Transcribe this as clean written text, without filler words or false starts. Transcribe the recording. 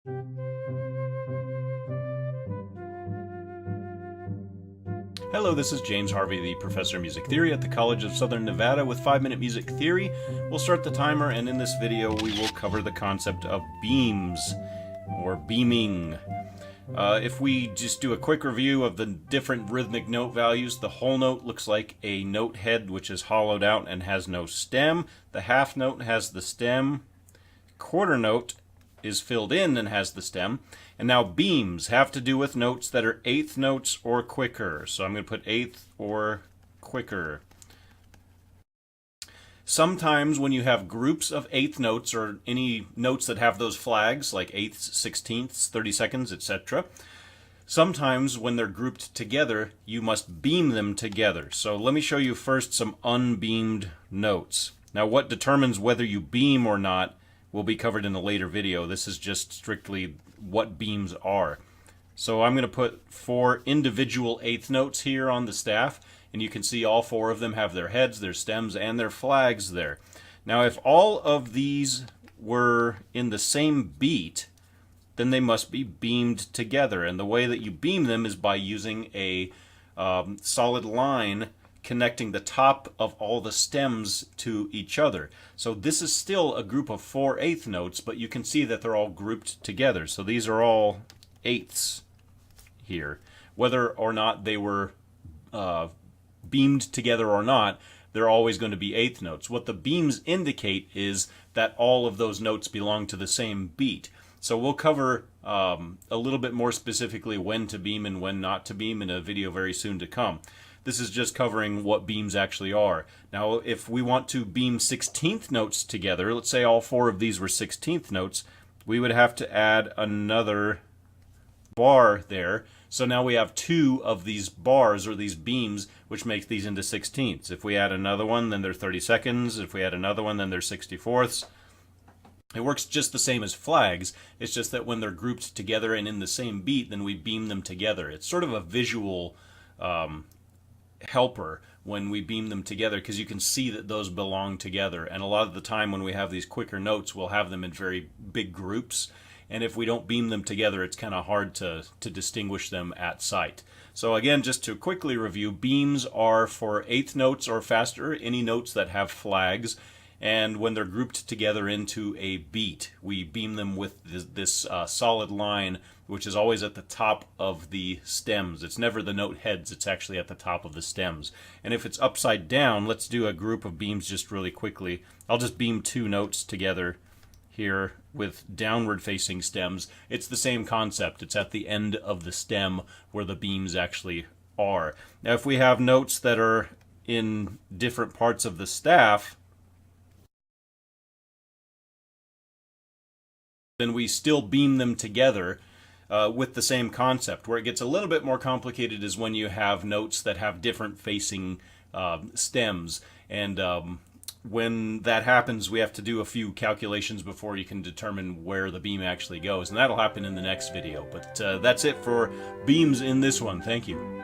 Hello, this is James Harvey, the professor of music theory at the College of Southern Nevada with 5-Minute Music Theory. We'll start the timer, and in this video we will cover the concept of beams, or beaming. If we just do a quick review of the different rhythmic note values, the whole note looks like a note head which is hollowed out and has no stem. The half note has the stem. Quarter note is filled in and has the stem. And now beams have to do with notes that are eighth notes or quicker. So I'm going to put eighth or quicker. Sometimes when you have groups of eighth notes or any notes that have those flags like eighths, sixteenths, 32nds, etc., sometimes when they're grouped together, you must beam them together. So let me show you first some unbeamed notes. Now what determines whether you beam or not will be covered in a later video. This is just strictly what beams are. So I'm going to put 4 individual eighth notes here on the staff, and you can see all 4 of them have their heads, their stems, and their flags there. Now if all of these were in the same beat, then they must be beamed together, and the way that you beam them is by using a solid line connecting the top of all the stems to each other. So this is still a group of 4 eighth notes, but you can see that they're all grouped together. So these are all eighths here. Whether or not they were beamed together or not, they're always going to be eighth notes. What the beams indicate is that all of those notes belong to the same beat. So we'll cover a little bit more specifically when to beam and when not to beam in a video very soon to come. This is just covering what beams actually are. Now, if we want to beam 16th notes together, let's say all 4 of these were 16th notes, we would have to add another bar there. So now we have 2 of these bars, or these beams, which makes these into 16ths. If we add another one, then they're 32nds. If we add another one, then they're 64ths. It works just the same as flags. It's just that when they're grouped together and in the same beat, then we beam them together. It's sort of a visual helper when we beam them together, because you can see that those belong together. And a lot of the time when we have these quicker notes, we'll have them in very big groups, and if we don't beam them together, it's kind of hard to distinguish them at sight. So again, just to quickly review, beams are for eighth notes or faster, any notes that have flags, and when they're grouped together into a beat, we beam them with this solid line, which is always at the top of the stems. It's never the note heads, it's actually at the top of the stems. And if it's upside down, let's do a group of beams just really quickly. I'll just beam 2 notes together here with downward facing stems. It's the same concept. It's at the end of the stem where the beams actually are. Now if we have notes that are in different parts of the staff, then we still beam them together with the same concept. Where it gets a little bit more complicated is when you have notes that have different facing stems, and when that happens, we have to do a few calculations before you can determine where the beam actually goes, and that'll happen in the next video. But that's it for beams in this one. Thank you.